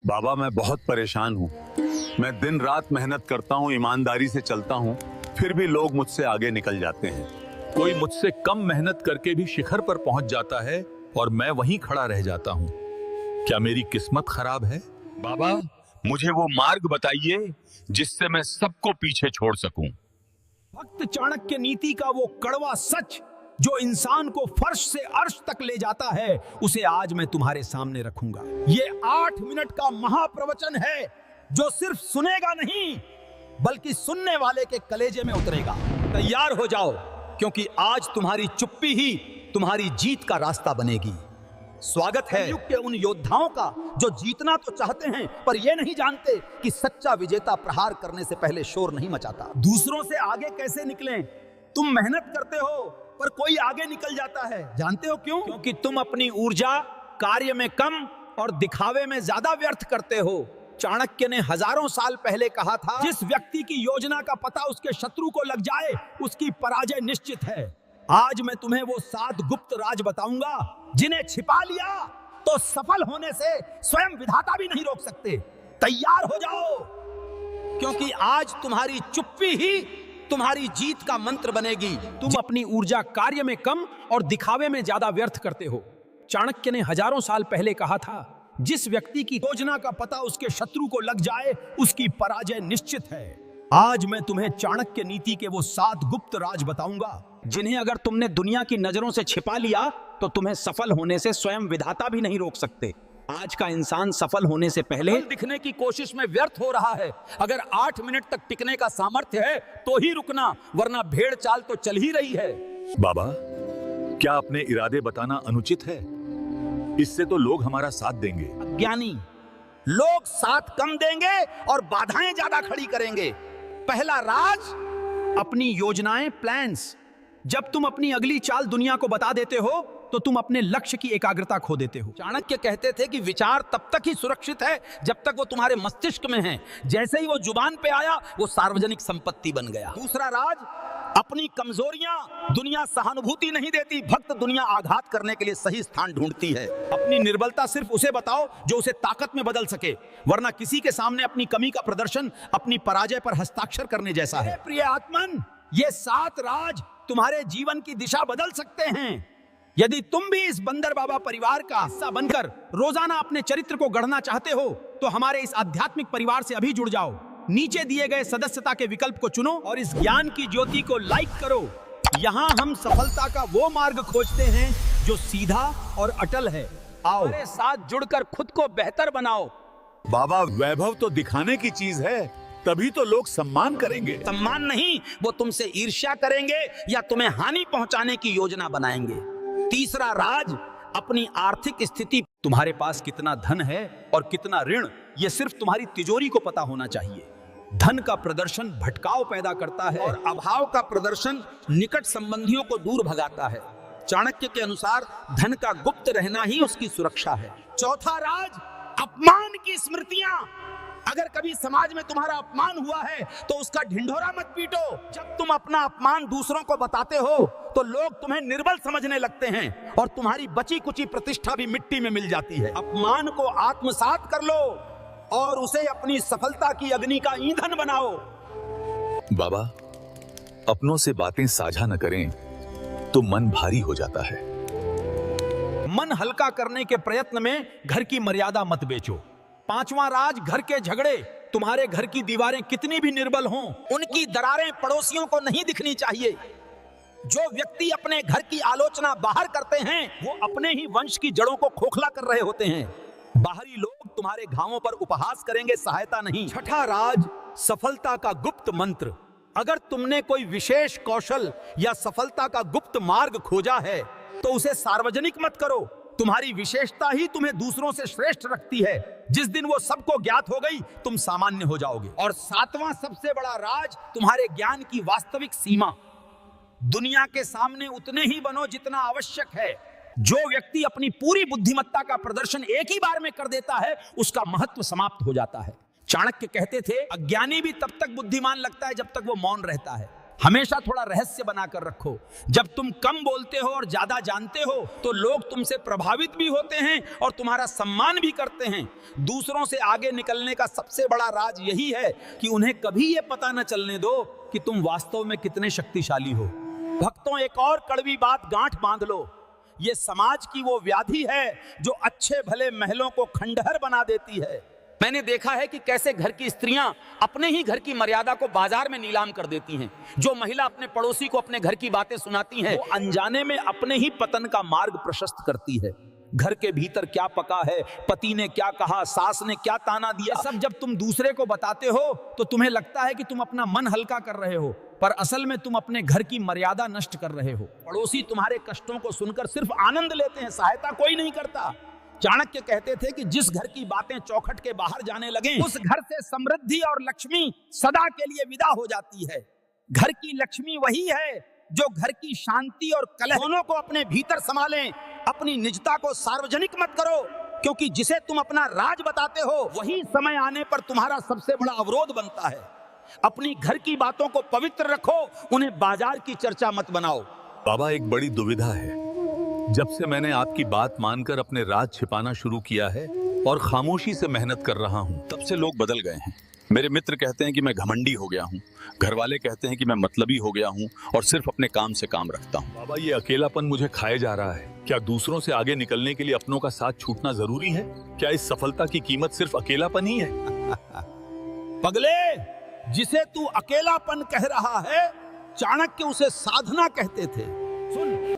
बाबा मैं बहुत परेशान हूँ। मैं दिन रात मेहनत करता हूँ, ईमानदारी से चलता हूँ, फिर भी लोग मुझसे आगे निकल जाते हैं। कोई मुझसे कम मेहनत करके भी शिखर पर पहुंच जाता है और मैं वहीं खड़ा रह जाता हूँ। क्या मेरी किस्मत खराब है? बाबा मुझे वो मार्ग बताइए जिससे मैं सबको पीछे छोड़ सकूं। भक्त चाणक्य नीति का वो कड़वा सच जो इंसान को फर्श से अर्श तक ले जाता है, उसे आज मैं तुम्हारे सामने रखूंगा। ये 8 मिनट का महाप्रवचन है जो सिर्फ सुनेगा नहीं बल्कि सुनने वाले के कलेजे में उतरेगा। तैयार हो जाओ, क्योंकि आज तुम्हारी चुप्पी ही तुम्हारी जीत का रास्ता बनेगी। स्वागत है युग के उन योद्धाओं का जो जीतना तो चाहते हैं पर ये नहीं जानते कि सच्चा विजेता प्रहार करने से पहले शोर नहीं मचाता। दूसरों से आगे कैसे निकलें? तुम मेहनत करते हो पर कोई आगे निकल जाता है। जानते हो क्यों? क्योंकि तुम अपनी ऊर्जा कार्य में कम और दिखावे में ज्यादा व्यर्थ करते हो। चाणक्य ने हजारों साल पहले कहा था, जिस व्यक्ति की योजना का पता उसके शत्रु को लग जाए उसकी पराजय निश्चित है। आज मैं तुम्हें वो 7 गुप्त राज बताऊंगा जिन्हें छिपा लिया तो सफल होने से स्वयं विधाता भी नहीं रोक सकते। तैयार हो जाओ, क्योंकि आज तुम्हारी चुप्पी ही तुम्हारी जीत का मंत्र बनेगी। तुम अपनी ऊर्जा कार्य में कम और दिखावे में ज्यादा व्यर्थ करते हो। चाणक्य ने हजारों साल पहले कहा था, जिस व्यक्ति की योजना का पता उसके शत्रु को लग जाए उसकी पराजय निश्चित है। आज मैं तुम्हें चाणक्य नीति के वो 7 गुप्त राज बताऊंगा जिन्हें अगर तुमने दुनिया की नजरों से छिपा लिया तो तुम्हें सफल होने से स्वयं विधाता भी नहीं रोक सकते। आज का इंसान सफल होने से पहले दिखने की कोशिश में व्यर्थ हो रहा है। अगर 8 मिनट तक टिकने का सामर्थ्य है तो ही रुकना, वरना भेड़ चाल तो चल ही रही है। बाबा क्या अपने इरादे बताना अनुचित है? इससे तो लोग हमारा साथ देंगे। ज्ञानी लोग साथ कम देंगे और बाधाएं ज्यादा खड़ी करेंगे। पहला राज, अपनी योजनाएं, प्लान्स। जब तुम अपनी अगली चाल दुनिया को बता देते हो तो तुम अपने लक्ष्य की एकाग्रता खो देते हो। चाणक्य कहते थे कि विचार तब तक ही सुरक्षित है जब तक वो तुम्हारे मस्तिष्क में है। जैसे ही वो जुबान पे आया वो सार्वजनिक संपत्ति बन गया। दूसरा राज, अपनी कमजोरियां। दुनिया सहानुभूति नहीं देती, भक्त दुनिया आघात करने के लिए सही स्थान ढूंढती है। अपनी निर्बलता सिर्फ उसे बताओ जो उसे ताकत में बदल सके, वरना किसी के सामने अपनी कमी का प्रदर्शन अपनी पराजय पर हस्ताक्षर करने जैसा है। प्रिय आत्मन, ये 7 राज तुम्हारे जीवन की दिशा बदल सकते हैं। यदि तुम भी इस बंदर बाबा परिवार का हिस्सा बनकर रोजाना अपने चरित्र को गढ़ना चाहते हो तो हमारे इस आध्यात्मिक परिवार से अभी जुड़ जाओ। नीचे दिए गए सदस्यता के विकल्प को चुनो और इस ज्ञान की ज्योति को लाइक करो। यहाँ हम सफलता का वो मार्ग खोजते हैं जो सीधा और अटल है। आओ मेरे साथ जुड़कर खुद को बेहतर बनाओ। बाबा वैभव तो दिखाने की चीज है, तभी तो लोग सम्मान करेंगे। सम्मान नहीं, वो तुमसे ईर्ष्या करेंगे या तुम्हें हानि पहुंचाने की योजना बनाएंगे। तीसरा राज, अपनी आर्थिक स्थिति। तुम्हारे पास कितना धन है और कितना ऋण, ये सिर्फ तुम्हारी तिजोरी को पता होना चाहिए। धन का प्रदर्शन भटकाव पैदा करता है और अभाव का प्रदर्शन निकट संबंधियों को दूर भगाता है। चाणक्य के अनुसार धन का गुप्त रहना ही उसकी सुरक्षा है। चौथा राज, अपमान की स्मृतियां। अगर कभी समाज में तुम्हारा अपमान हुआ है तो उसका ढिंढोरा मत पीटो। जब तुम अपना अपमान दूसरों को बताते हो तो लोग तुम्हें निर्बल समझने लगते हैं और तुम्हारी बची कुची प्रतिष्ठा भी मिट्टी में मिल जाती है। अपमान को आत्मसात कर लो और उसे अपनी सफलता की अग्नि का ईंधन बनाओ। बाबा अपनों से बातें साझा न करें तो मन भारी हो जाता है। मन हल्का करने के प्रयत्न में घर की मर्यादा मत बेचो। 5वां राज, घर के झगड़े। तुम्हारे घर की दीवारें कितनी भी निर्बल हों, उनकी दरारें पड़ोसियों को नहीं दिखनी चाहिए। जो व्यक्ति अपने घर की आलोचना बाहर करते हैं वो अपने ही वंश की जड़ों को खोखला कर रहे होते हैं। बाहरी लोग तुम्हारे घावों पर उपहास करेंगे, सहायता नहीं। छठा राज, सफलता का गुप्त मंत्र। अगर तुमने कोई विशेष कौशल या सफलता का गुप्त मार्ग खोजा है तो उसे सार्वजनिक मत करो। तुम्हारी विशेषता ही तुम्हें दूसरों से श्रेष्ठ रखती है। जिस दिन वो सबको ज्ञात हो गई तुम सामान्य हो जाओगे। और 7वां सबसे बड़ा राज, तुम्हारे ज्ञान की वास्तविक सीमा। दुनिया के सामने उतने ही बनो जितना आवश्यक है। जो व्यक्ति अपनी पूरी बुद्धिमत्ता का प्रदर्शन एक ही बार में कर देता है उसका महत्व समाप्त हो जाता है। चाणक्य कहते थे, अज्ञानी भी तब तक बुद्धिमान लगता है जब तक वो मौन रहता है। हमेशा थोड़ा रहस्य बनाकर रखो। जब तुम कम बोलते हो और ज्यादा जानते हो तो लोग तुमसे प्रभावित भी होते हैं और तुम्हारा सम्मान भी करते हैं। दूसरों से आगे निकलने का सबसे बड़ा राज यही है कि उन्हें कभी यह पता न चलने दो कि तुम वास्तव में कितने शक्तिशाली हो। भक्तों, एक और कड़वी बात गांठ बांध लो, ये समाज की वो व्याधि है जो अच्छे भले महलों को खंडहर बना देती है। मैंने देखा है कि कैसे घर की स्त्रियां अपने ही घर की मर्यादा को बाजार में नीलाम कर देती हैं। जो महिला अपने पड़ोसी को अपने घर की बातें सुनाती है वो अनजाने में अपने ही पतन का मार्ग प्रशस्त करती है। घर के भीतर क्या पका है, पति ने क्या कहा, सास ने क्या ताना दिया, सब जब तुम दूसरे को बताते हो तो तुम्हें लगता है कि तुम अपना मन हल्का कर रहे हो, पर असल में तुम अपने घर की मर्यादा नष्ट कर रहे हो। पड़ोसी तुम्हारे कष्टों को सुनकर सिर्फ आनंद लेते हैं, सहायता कोई नहीं करता। चाणक्य कहते थे कि जिस घर की बातें चौखट के बाहर जाने लगे उस घर से समृद्धि और लक्ष्मी सदा के लिए विदा हो जाती है। घर की लक्ष्मी वही है जो घर की शांति और कलह दोनों को अपने भीतर संभालें। अपनी निजता को सार्वजनिक मत करो, क्योंकि जिसे तुम अपना राज बताते हो वही समय आने पर तुम्हारा सबसे बड़ा अवरोध बनता है। अपनी घर की बातों को पवित्र रखो, उन्हें बाजार की चर्चा मत बनाओ। बाबा, एक बड़ी दुविधा है। जब से मैंने आपकी बात मानकर अपने राज छिपाना शुरू किया है और खामोशी से मेहनत कर रहा हूं, तब से लोग बदल गए हैं। मेरे मित्र कहते हैं कि मैं घमंडी हो गया हूं, घर वाले कहते हैं कि मैं मतलबी हो गया हूं और सिर्फ अपने काम से काम रखता हूं। बाबा, ये अकेलापन मुझे खाए जा रहा है। क्या दूसरों से आगे निकलने के लिए अपनों का साथ छूटना जरूरी है? क्या इस सफलता की कीमत सिर्फ अकेलापन ही है? पगले, जिसे तू अकेलापन कह रहा है, चाणक्य उसे साधना कहते थे। सुन,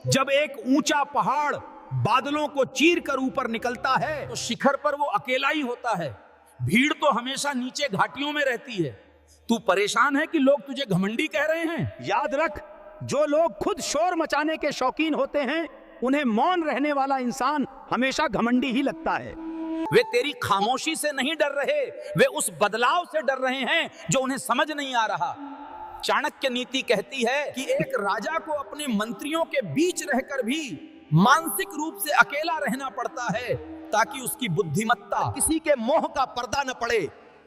जब एक ऊंचा पहाड़ बादलों को चीर कर ऊपर निकलता है तो शिखर पर वो अकेला ही होता है। भीड़ तो हमेशा नीचे घाटियों में रहती है। तू परेशान है कि लोग तुझे घमंडी कह रहे हैं? याद रख, जो लोग खुद शोर मचाने के शौकीन होते हैं उन्हें मौन रहने वाला इंसान हमेशा घमंडी ही लगता है। वे तेरी खामोशी से नहीं डर रहे, वे उस बदलाव से डर रहे हैं जो उन्हें समझ नहीं आ रहा। चाणक्य नीति कहती है कि एक राजा को अपने मंत्रियों के बीच रहकर भी मानसिक रूप से अकेला रहना पड़ता है ताकि उसकी बुद्धिमत्ता किसी के मोह का पर्दा न पड़े।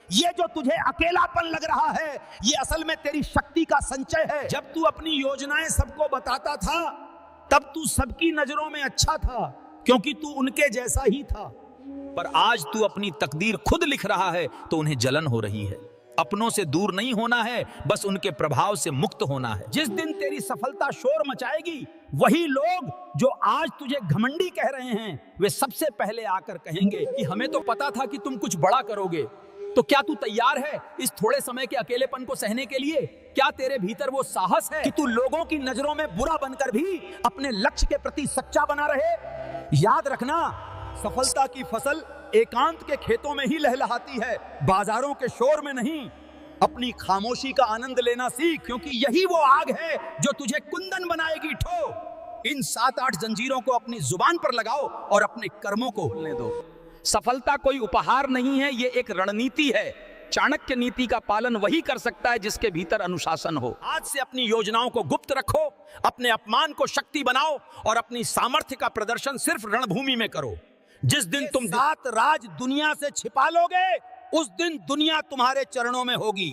ये जो तुझे अकेलापन लग रहा है ये असल में तेरी शक्ति का संचय है। जब तू अपनी योजनाएं सबको बताता था तब तू सबकी नजरों में अच्छा था, क्योंकि तू उनके जैसा ही था। पर आज तू अपनी तकदीर खुद लिख रहा है तो उन्हें जलन हो रही है। अपनों से दूर नहीं होना है, बस उनके प्रभाव से मुक्त होना है। जिस दिन तेरी सफलता शोर मचाएगी, वही लोग जो आज तुझे घमंडी कह रहे हैं वे सबसे पहले आकर कहेंगे कि हमें तो पता था कि तुम कुछ बड़ा करोगे। तो क्या तू तैयार है इस थोड़े समय के अकेलेपन को सहने के लिए? क्या तेरे भीतर वो साहस है कि तू लोगों की नजरों में बुरा बनकर भी अपने लक्ष्य के प्रति सच्चा बना रहे? याद रखना, सफलता की फसल एकांत के खेतों में ही लहलहाती है, बाजारों के शोर में नहीं। अपनी खामोशी का आनंद लेना सीख, क्योंकि यही वो आग है जो तुझे कुंदन बनाएगी। ठो इन 7-8 जंजीरों को अपनी जुबान पर लगाओ और अपने कर्मों को बोलने दो। सफलता कोई उपहार नहीं है, ये एक रणनीति है। चाणक्य नीति का पालन वही कर सकता है जिसके भीतर अनुशासन हो। आज से अपनी योजनाओं को गुप्त रखो, अपने अपमान को शक्ति बनाओ और अपनी सामर्थ्य का प्रदर्शन सिर्फ रणभूमि में करो। जिस दिन तुम 7 राज दुनिया से छिपा लोगे उस दिन दुनिया तुम्हारे चरणों में होगी।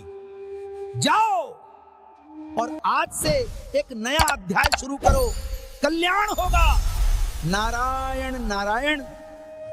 जाओ और आज से एक नया अध्याय शुरू करो, कल्याण होगा। नारायण नारायण।